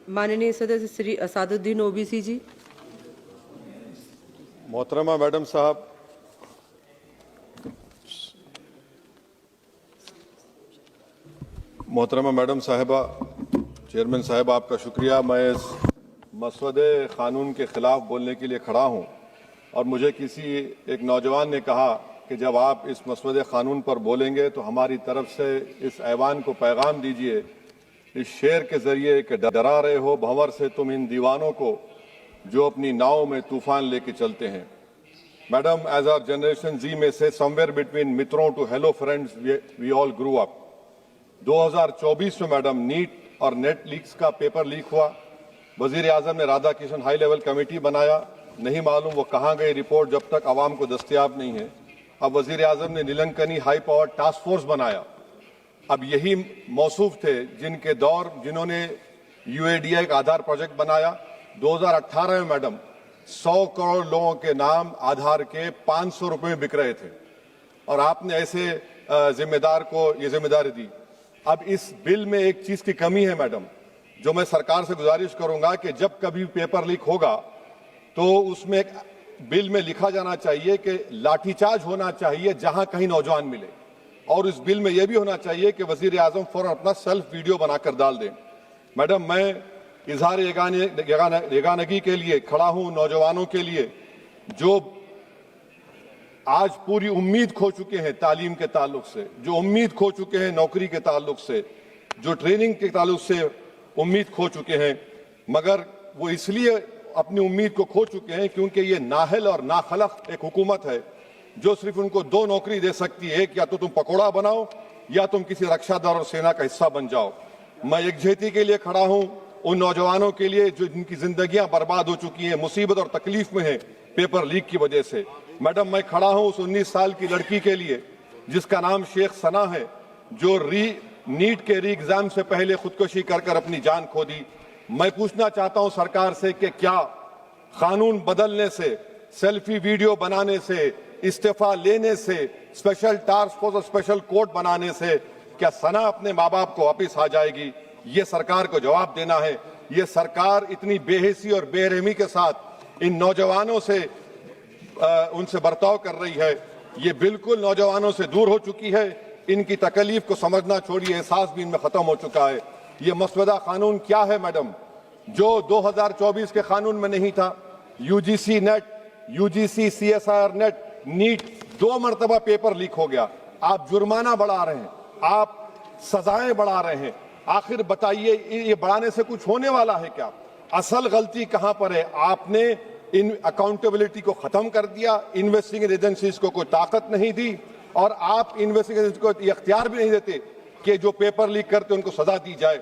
माननीय सदस्य श्री असादुद्दीन ओबीसी जी। मोहतरमा मैडम साहब, मोहतरमा मैडम साहिबा, चेयरमैन साहब आपका शुक्रिया। मैं इस मसवदे कानून के खिलाफ बोलने के लिए खड़ा हूं और मुझे किसी एक नौजवान ने कहा कि जब आप इस मसवदे कानून पर बोलेंगे तो हमारी तरफ से इस ऐवान को पैगाम दीजिए इस शेर के जरिए कि डरा रहे हो भंवर से तुम इन दीवानों को जो अपनी नाव में तूफान लेके चलते हैं। मैडम, एज आवर जनरेशन जी में से समवेयर बिटवीन मित्रों to hello friends we all grew up. 2024 में मैडम नीट और नेट लीक्स का पेपर लीक हुआ। वजीर आजम ने Radha Kishan high level committee बनाया, नहीं मालूम वो कहाँ गई रिपोर्ट जब तक आवाम को दस्तयाब नहीं है। अब वजीर आजम ने नीलंकनी हाई पावर टास्क फोर्स बनाया। अब यही मौसूफ थे जिन्होंने यूएडीआई का आधार प्रोजेक्ट बनाया। 2018 में मैडम 100 करोड़ लोगों के नाम आधार के 500 रुपए में बिक रहे थे और आपने ऐसे जिम्मेदार को ये जिम्मेदारी दी। अब इस बिल में एक चीज की कमी है मैडम, जो मैं सरकार से गुजारिश करूंगा कि जब कभी पेपर लीक होगा तो उसमें एक बिल में लिखा जाना चाहिए कि लाठीचार्ज होना चाहिए जहां कहीं नौजवान मिले, और इस बिल में यह भी होना चाहिए कि वजीर आजम फौरन अपना सेल्फ वीडियो बनाकर डाल दें। मैडम, मैं इजहार यगानगी के लिए खड़ा हूं नौजवानों के लिए जो आज पूरी उम्मीद खो चुके हैं तालीम के ताल्लुक से, जो उम्मीद खो चुके हैं नौकरी के ताल्लुक से, जो ट्रेनिंग के ताल्लुक से उम्मीद खो चुके हैं, मगर वो इसलिए अपनी उम्मीद को खो चुके हैं क्योंकि ये नाहल और नाखलक एक हुकूमत है जो सिर्फ उनको 2 नौकरी दे सकती है, या तो तुम पकौड़ा बनाओ या तुम किसी रक्षा दल और सेना का हिस्सा बन जाओ। मैं एकजुहती के लिए खड़ा हूं उन नौजवानों के लिए जो जिनकी जिंदगियां बर्बाद हो चुकी हैं, मुसीबत और तकलीफ में है पेपर लीक की वजह से। मैडम, मैं खड़ा हूं उस 19 साल की लड़की के लिए जिसका नाम शेख सना है, जो नीट के री एग्जाम से पहले खुदकुशी कर अपनी जान खो दी। मैं पूछना चाहता हूं सरकार से कि क्या कानून बदलने से, सेल्फी वीडियो बनाने से, इस्तीफा लेने से, स्पेशल टास्क फोर्स और स्पेशल कोर्ट बनाने से क्या सना अपने माँ बाप को वापिस आ जाएगी? ये सरकार को जवाब देना है। ये सरकार इतनी बेहिसी और बेरहमी के साथ इन नौजवानों से उनसे बर्ताव कर रही है, ये बिल्कुल नौजवानों से दूर हो चुकी है। इनकी तकलीफ को समझना छोड़िए, एहसास भी इनमें खत्म हो चुका है। ये मसवदा कानून क्या है मैडम, जो 2024 के कानून में नहीं था? UGC NET, UGC CSIR NET, NEET 2 मरतबा पेपर लीक हो गया। आप जुर्माना बढ़ा रहे हैं, आप सजाएं बढ़ा रहे हैं। आखिर बताइए, ये बढ़ाने से कुछ होने वाला है क्या? असल गलती कहां पर है? आपने इन अकाउंटेबिलिटी को खत्म कर दिया, इन्वेस्टिगेटिंग एजेंसीज को कोई ताकत नहीं दी, और आप इन्वेस्टिगेशन को इख्तियार भी नहीं देते कि जो पेपर लीक करते उनको सजा दी जाए।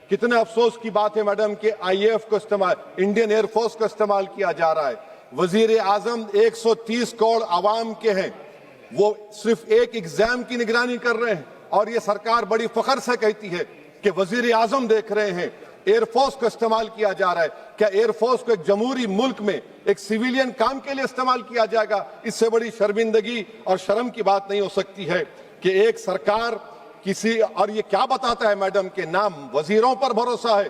कितने अफसोस की बात है मैडम कि आईएएफ को इस्तेमाल, इंडियन एयरफोर्स का इस्तेमाल किया जा रहा है। वजीर आजम 130 करोड़ आवाम के हैं, वो सिर्फ एक एग्जाम की निगरानी कर रहे हैं, और ये सरकार बड़ी फख्र से कहती है कि वजीर आजम देख रहे हैं। एयरफोर्स को इस्तेमाल किया जा रहा है। क्या एयरफोर्स को एक जमहूरी मुल्क में एक सिविलियन काम के लिए इस्तेमाल किया जाएगा? इससे बड़ी शर्मिंदगी और शर्म की बात नहीं हो सकती है कि एक सरकार किसी, और ये क्या बताता है मैडम कि ना वजीरों पर भरोसा है,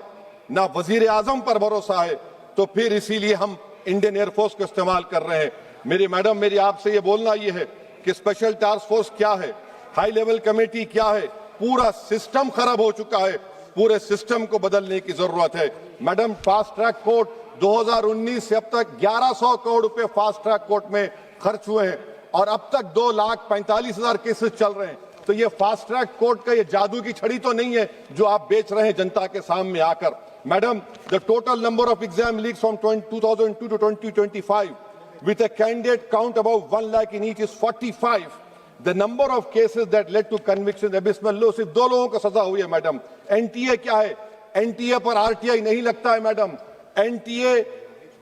ना वजीर आजम पर भरोसा है, तो फिर इसीलिए हम इंडियन एयरफोर्स को इस्तेमाल कर रहे हैं। मेरी मैडम, मेरी आपसे ये बोलना ये है कि स्पेशल टास्क फोर्स क्या है, हाई लेवल कमेटी क्या है? पूरा सिस्टम खराब हो चुका है, पूरे सिस्टम को बदलने की जरूरत है। मैडम, फास्ट ट्रैक कोर्ट 2019 से अब तक 1100 करोड़ रुपए फास्ट ट्रैक कोर्ट में खर्च हुए हैं, और अब तक 2,45,000 केसेस चल रहे हैं। तो ये फास्ट ट्रैक कोर्ट का ये जादू की छड़ी तो नहीं है जो आप बेच रहे हैं जनता के सामने आकर। Madam, the total number of exam leaks from 2002 to 2025 with a candidate count above 1 lakh in each is 45. The number of cases that led to conviction abysmal low। सिर्फ 2 लोगों को सजा हुई है मैडम। एनटीए क्या है? एनटीए पर RTI नहीं लगता है मैडम। एनटीए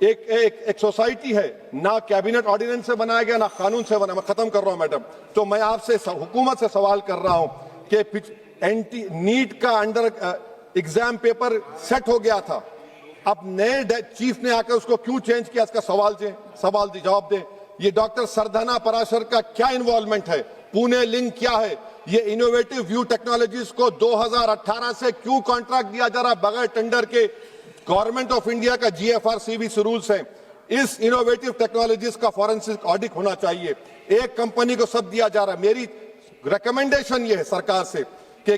एक सोसाइटी है, ना कैबिनेट ऑर्डिनेंस से बनाया गया ना कानून से बना। मैं खत्म कर रहा हूं मैडम। तो मैं आपसे हुकूमत से सवाल कर रहा हूं कि नीट का अंडर एग्जाम पेपर सेट हो गया था, अब नए चीफ ने आकर उसको क्यों चेंज किया? इसका सवाल जवाब दें। ये डॉक्टर सरदाना पराशर का क्या इन्वॉल्वमेंट है? पुणे लिंक क्या है? ये इनोवेटिव व्यू टेक्नोलॉजीज को 2018 से क्यों कॉन्ट्रैक्ट दिया जा रहा बगैर टेंडर के? गवर्नमेंट ऑफ इंडिया का GFR-CBC रूल्स है, इस इनोवेटिव टेक्नोलॉजीज का फॉरेंसिक ऑडिट होना चाहिए। एक कंपनी को सब दिया जा रहा है। मेरी रिकमेंडेशन ये है सरकार से कि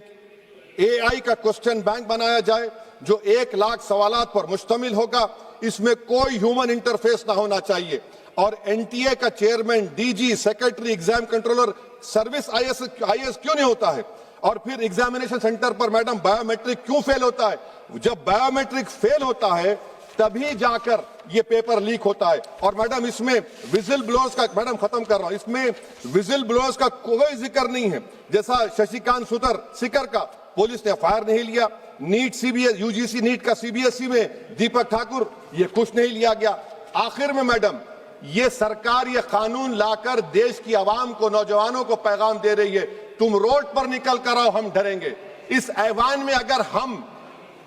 AI का क्वेश्चन बैंक बनाया जाए जो 1 लाख सवालात पर मुश्तमिल होगा, इसमें कोई ह्यूमन इंटरफेस ना होना चाहिए। और NTA का chairman, DG, secretary, exam controller, service IAS क्यों नहीं होता है? और फिर एग्जामिनेशन सेंटर पर मैडम बायोमेट्रिक क्यों फेल होता है? जब बायोमेट्रिक फेल होता है तभी जाकर ये पेपर लीक होता है। और मैडम इसमें विजिल ब्लोअर्स का, मैडम खत्म कर रहा हूं, इसमें विजिल ब्लोअर्स का कोई जिक्र नहीं है। जैसा शशिकांत सिकर का पुलिस ने FIR नहीं लिया, नीट UGC नीट का CBSE में दीपक ठाकुर, ये कुछ नहीं लिया गया। आखिर में मैडम ये सरकार ये कानून लाकर देश की आवाम को, नौजवानों को पैगाम दे रही है, तुम रोड पर निकल कर आओ, हम डरेंगे। इस ऐवान में अगर हम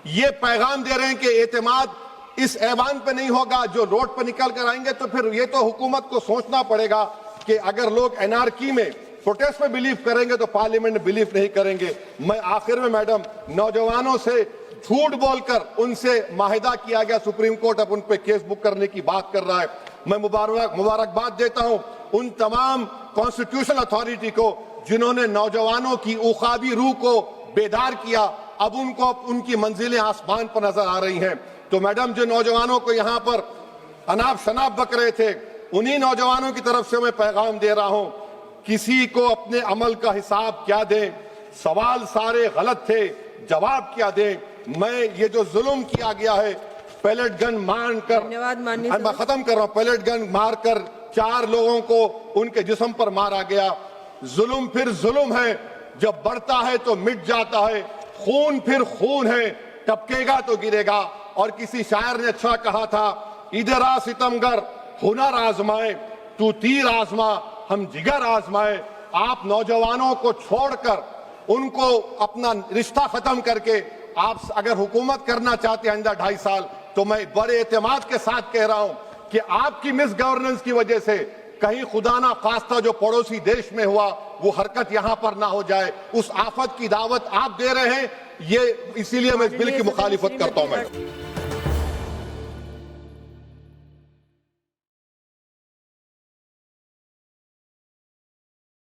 ये पैगाम दे रहे हैं कि एतमाद इस ऐवान पे नहीं होगा, जो रोड पर निकल कर आएंगे, तो फिर ये तो हुकूमत को सोचना पड़ेगा कि अगर लोग एनआरकी में, प्रोटेस्ट में बिलीव करेंगे तो पार्लियामेंट में बिलीव नहीं करेंगे। मैं आखिर में मैडम नौजवानों से झूठ बोलकर उनसे माहिदा किया गया, सुप्रीम कोर्ट अब उन पे केस बुक करने की बात कर रहा है। मैं मुबारकबाद देता हूं उन तमाम कॉन्स्टिट्यूशनल अथॉरिटी को जिन्होंने नौजवानों की उखाबी रूह को बेदार किया। अब उनको उनकी मंजिलें आसमान पर नजर आ रही हैं। तो मैडम जो नौजवानों को यहाँ पर अनाप शनाप बक रहे थे, उन्हीं नौजवानों की तरफ से मैं पैगाम दे रहा हूं, किसी को अपने अमल का हिसाब क्या दें, सवाल सारे गलत थे, जवाब क्या दें। मैं ये जो जुल्म किया गया है, पैलेट गन मारकर, धन्यवाद माननीय मैं खत्म कर रहा हूं, पैलेट गन मारकर 4 लोगों को उनके जिस्म पर मारा गया। जुल्म फिर जुल्म है, जब बढ़ता है तो मिट जाता है। खून फिर खून है, टपकेगा तो गिरेगा। और किसी शायर ने अच्छा कहा था, इधर आ सितमगर हुनर आजमाए, तू तीर आजमा हम जिगर आजमाए। आप नौजवानों को छोड़कर उनको अपना रिश्ता खत्म करके आप अगर हुकूमत करना चाहते हैं आइंदा 2.5 साल, तो मैं बड़े एतमाद के साथ कह रहा हूं कि आपकी मिस गवर्नेंस की वजह से कहीं खुदा ना खास्ता जो पड़ोसी देश में हुआ वो हरकत यहां पर ना हो जाए। उस आफत की दावत आप दे रहे हैं, ये इसीलिए मैं इस बिल की मुखालिफत करता हूं। मैं